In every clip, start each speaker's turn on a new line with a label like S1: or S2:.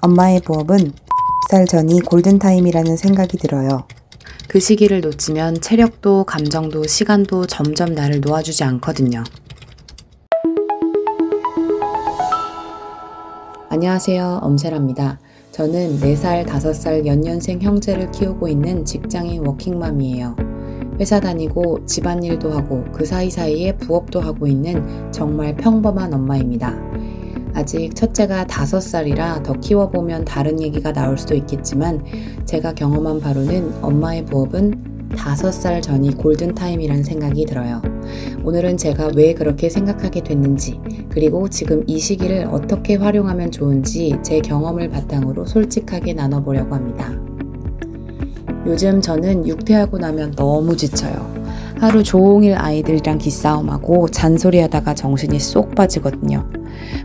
S1: 엄마의 부업은 살 전이 골든타임이라는 생각이 들어요.
S2: 그 시기를 놓치면 체력도 감정도 시간도 점점 나를 놓아주지 않거든요. 안녕하세요. 엄세라입니다. 저는 4살, 5살 연년생 형제를 키우고 있는 직장인 워킹맘이에요. 회사 다니고 집안일도 하고 그 사이사이에 부업도 하고 있는 정말 평범한 엄마입니다. 아직 첫째가 5살이라 더 키워보면 다른 얘기가 나올 수도 있겠지만 제가 경험한 바로는 엄마의 부업은 5살 전이 골든타임이라는 생각이 들어요. 오늘은 제가 왜 그렇게 생각하게 됐는지 그리고 지금 이 시기를 어떻게 활용하면 좋은지 제 경험을 바탕으로 솔직하게 나눠보려고 합니다. 요즘 저는 육퇴하고 나면 너무 지쳐요. 하루 종일 아이들이랑 기싸움하고 잔소리하다가 정신이 쏙 빠지거든요.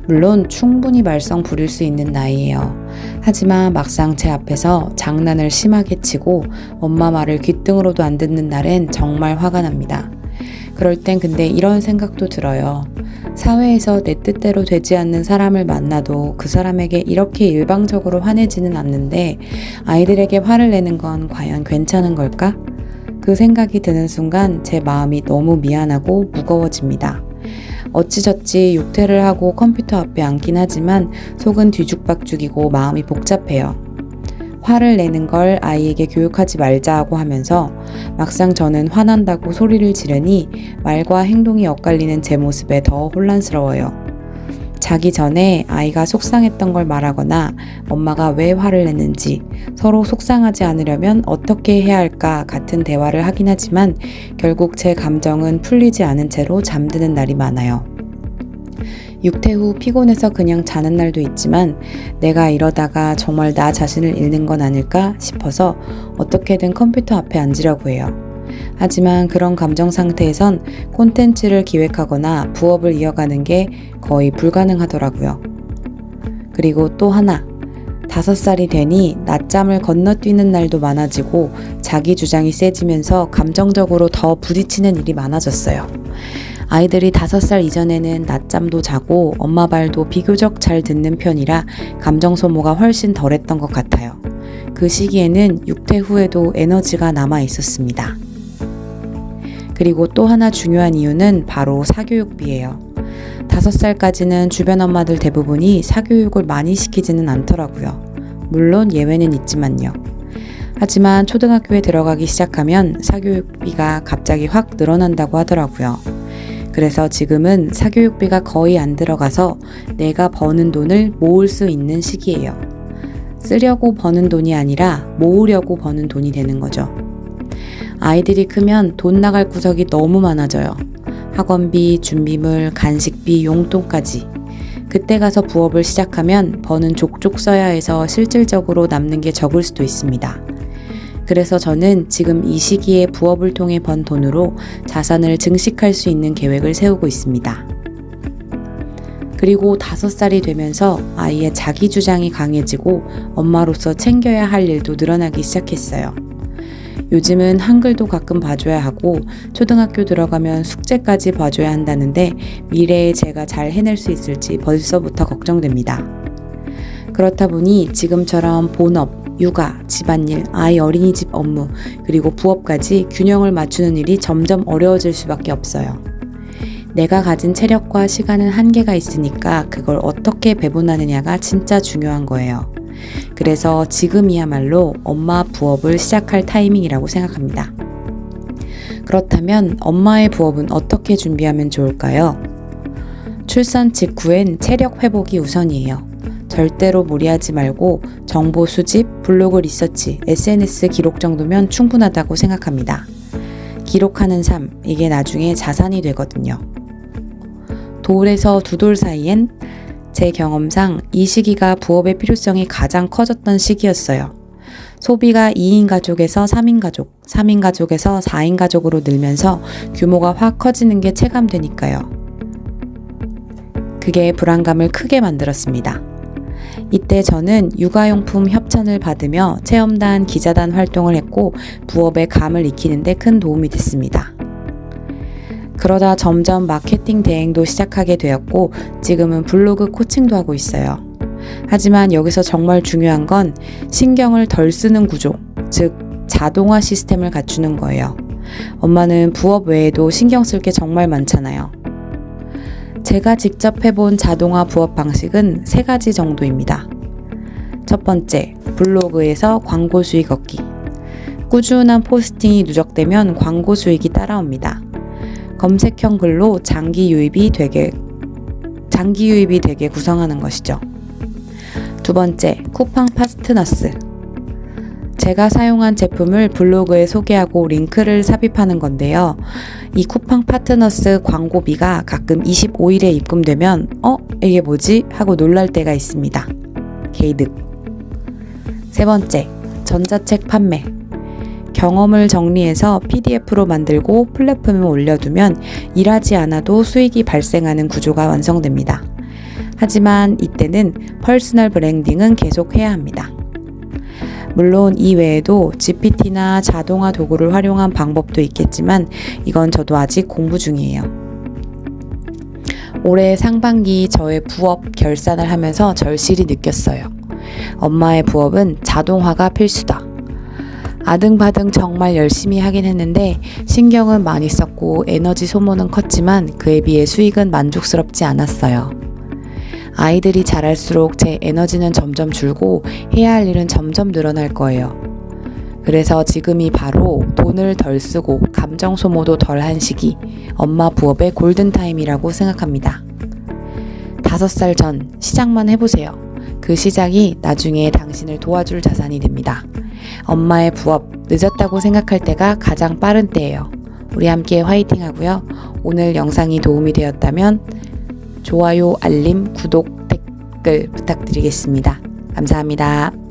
S2: 물론 충분히 말썽 부릴 수 있는 나이예요. 하지만 막상 제 앞에서 장난을 심하게 치고 엄마 말을 귓등으로도 안 듣는 날엔 정말 화가 납니다. 그럴 땐 근데 이런 생각도 들어요. 사회에서 내 뜻대로 되지 않는 사람을 만나도 그 사람에게 이렇게 일방적으로 화내지는 않는데 아이들에게 화를 내는 건 과연 괜찮은 걸까? 그 생각이 드는 순간 제 마음이 너무 미안하고 무거워집니다. 어찌저찌 육퇴를 하고 컴퓨터 앞에 앉긴 하지만 속은 뒤죽박죽이고 마음이 복잡해요. 화를 내는 걸 아이에게 교육하지 말자고 하면서 막상 저는 화난다고 소리를 지르니 말과 행동이 엇갈리는 제 모습에 더 혼란스러워요. 자기 전에 아이가 속상했던 걸 말하거나 엄마가 왜 화를 냈는지 서로 속상하지 않으려면 어떻게 해야 할까 같은 대화를 하긴 하지만 결국 제 감정은 풀리지 않은 채로 잠드는 날이 많아요. 육퇴 후 피곤해서 그냥 자는 날도 있지만 내가 이러다가 정말 나 자신을 잃는 건 아닐까 싶어서 어떻게든 컴퓨터 앞에 앉으려고 해요. 하지만 그런 감정 상태에선 콘텐츠를 기획하거나 부업을 이어가는 게 거의 불가능하더라고요. 그리고 또 하나, 5살이 되니 낮잠을 건너뛰는 날도 많아지고 자기 주장이 세지면서 감정적으로 더 부딪히는 일이 많아졌어요. 아이들이 5살 이전에는 낮잠도 자고 엄마 말도 비교적 잘 듣는 편이라 감정 소모가 훨씬 덜했던 것 같아요. 그 시기에는 육퇴 후에도 에너지가 남아 있었습니다. 그리고 또 하나 중요한 이유는 바로 사교육비예요. 5살까지는 주변 엄마들 대부분이 사교육을 많이 시키지는 않더라고요. 물론 예외는 있지만요. 하지만 초등학교에 들어가기 시작하면 사교육비가 갑자기 확 늘어난다고 하더라고요. 그래서 지금은 사교육비가 거의 안 들어가서 내가 버는 돈을 모을 수 있는 시기예요. 쓰려고 버는 돈이 아니라 모으려고 버는 돈이 되는 거죠. 아이들이 크면 돈 나갈 구석이 너무 많아져요. 학원비, 준비물, 간식비, 용돈까지. 그때 가서 부업을 시작하면 버는 족족 써야 해서 실질적으로 남는 게 적을 수도 있습니다. 그래서 저는 지금 이 시기에 부업을 통해 번 돈으로 자산을 증식할 수 있는 계획을 세우고 있습니다. 그리고 5살이 되면서 아이의 자기 주장이 강해지고 엄마로서 챙겨야 할 일도 늘어나기 시작했어요. 요즘은 한글도 가끔 봐줘야 하고 초등학교 들어가면 숙제까지 봐줘야 한다는데 미래에 제가 잘 해낼 수 있을지 벌써부터 걱정됩니다. 그렇다 보니 지금처럼 본업, 육아, 집안일, 아이 어린이집 업무, 그리고 부업까지 균형을 맞추는 일이 점점 어려워질 수밖에 없어요. 내가 가진 체력과 시간은 한계가 있으니까 그걸 어떻게 배분하느냐가 진짜 중요한 거예요. 그래서 지금이야말로 엄마 부업을 시작할 타이밍이라고 생각합니다. 그렇다면 엄마의 부업은 어떻게 준비하면 좋을까요? 출산 직후엔 체력 회복이 우선이에요. 절대로 무리하지 말고 정보 수집, 블로그 리서치, SNS 기록 정도면 충분하다고 생각합니다. 기록하는 삶, 이게 나중에 자산이 되거든요. 돌에서 두 돌 사이엔 제 경험상 이 시기가 부업의 필요성이 가장 커졌던 시기였어요. 소비가 2인 가족에서 3인 가족, 3인 가족에서 4인 가족으로 늘면서 규모가 확 커지는 게 체감되니까요. 그게 불안감을 크게 만들었습니다. 이때 저는 육아용품 협찬을 받으며 체험단, 기자단 활동을 했고 부업의 감을 익히는 데 큰 도움이 됐습니다. 그러다 점점 마케팅 대행도 시작하게 되었고 지금은 블로그 코칭도 하고 있어요. 하지만 여기서 정말 중요한 건 신경을 덜 쓰는 구조, 즉 자동화 시스템을 갖추는 거예요. 엄마는 부업 외에도 신경 쓸 게 정말 많잖아요. 제가 직접 해본 자동화 부업 방식은 3가지 정도입니다. 첫 번째, 블로그에서 광고 수익 얻기. 꾸준한 포스팅이 누적되면 광고 수익이 따라옵니다. 검색형 글로 장기 유입이 되게 구성하는 것이죠. 두 번째, 쿠팡 파트너스. 제가 사용한 제품을 블로그에 소개하고 링크를 삽입하는 건데요. 이 쿠팡 파트너스 광고비가 가끔 25일에 입금되면 이게 뭐지? 하고 놀랄 때가 있습니다. 개이득. 세 번째, 전자책 판매. 경험을 정리해서 PDF로 만들고 플랫폼에 올려두면 일하지 않아도 수익이 발생하는 구조가 완성됩니다. 하지만 이때는 퍼스널 브랜딩은 계속 해야 합니다. 물론 이 외에도 GPT나 자동화 도구를 활용한 방법도 있겠지만 이건 저도 아직 공부 중이에요. 올해 상반기 저의 부업 결산을 하면서 절실히 느꼈어요. 엄마의 부업은 자동화가 필수다. 아등바등 정말 열심히 하긴 했는데 신경은 많이 썼고 에너지 소모는 컸지만 그에 비해 수익은 만족스럽지 않았어요. 아이들이 자랄수록 제 에너지는 점점 줄고 해야 할 일은 점점 늘어날 거예요. 그래서 지금이 바로 돈을 덜 쓰고 감정 소모도 덜한 시기, 엄마 부업의 골든타임이라고 생각합니다. 5살 전 시작만 해보세요. 그 시작이 나중에 당신을 도와줄 자산이 됩니다. 엄마의 부업, 늦었다고 생각할 때가 가장 빠른 때예요. 우리 함께 화이팅 하고요. 오늘 영상이 도움이 되었다면 좋아요, 알림, 구독, 댓글 부탁드리겠습니다. 감사합니다.